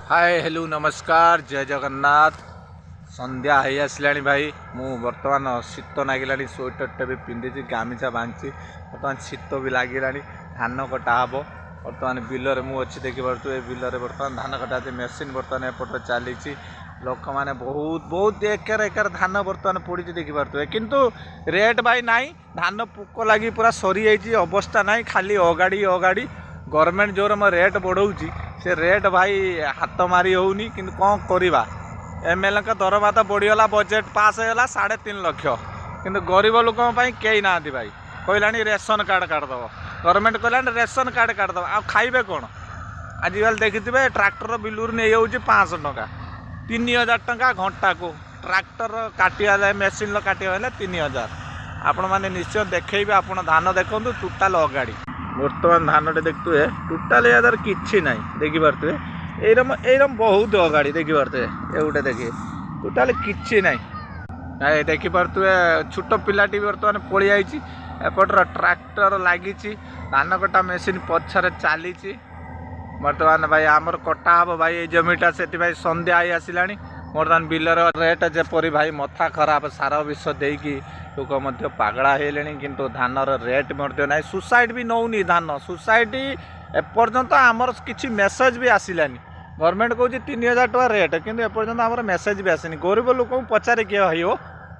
Hi hello नमस्कार जय जगन्नाथ। संध्या हो आसला भाई मु बर्तमान शीत लगिला स्वेटर भी पिंधि गामिछा बांधि बर्तमान शीत भी लगिला धान कटा हे बर्तमान बिलर मुझे देखी पारे बिलर बर्तमान धान कटा मेसीन बर्तमान एपट चली लोक मैंने बहुत बहुत एकर एकर धान बर्तमान पड़ी देखी पारे किंतु रेट भाई नाई धान पोक लगी पूरा सरी जाइए अवस्था ना खाली अगाड़ी अगाड़ी गवर्नमेंट जोर रेट बढ़ाऊँगी से रेट भाई हाथ मारी होनी कि कौन करवा एमएलए का दरमा तो बढ़ीगला बजेट पास होगा 3.5 लाख कि गरीब लोक कई ना भाई कहला रेशन कार्ड काटदेव गवर्नमेंट कहला रेशन कार्ड काटदेव आ खाइबे कौन आजिकल देखिए ट्रैक्टर बिलूर नहीं जाऊँगी 500 टका 3000 टका घंटा को ट्रैक्टर काटिया मेसीन काटिया 3000 आपण मैंने निश्चय देखेबे आप धान देखो टोटाल अगाड़ी बर्तमान धानटे देखुए टोटाल यार किसी ना देखी पारे एरम बहुत अगाड़ी देखी पारे ये गोटे देखिए टोटाल किसी ना देखी पारे छोट पिलाटी बर्तमान पड़ी जाइए एपटर ट्रैक्टर लगी धान कटा मेसीन पछरे चली बर्तमान भाई आमर कटा हम भाई ये जमीटा से संध्या आई आसला बर्तमान बिलर रेट जपरी भाई मथा खराब सार विष देकी लोक पागला हेले किंतु धानर रेट ना सोसाइटी भी नौनी धान सोसाइटी एपर्यंत आमर किसी मेसेज भी आसलानी गवर्नमेंट कौन 3000 टका रेट किंतु एपर्यंत आमर मेसेज भी आसनी गरीब लोक पचारे किए हो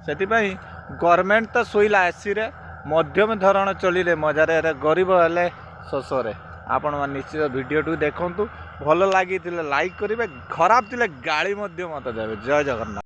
से गवर्नमेंट तो शोला एसी रे मध्यम धरण चलिए मजारे गरीब हेले शोषे आपण मैंने निश्चित वीडियो देखु भल लगी लाइक करेंगे खराब थे गाड़ी मत देवे जय जगन्नाथ।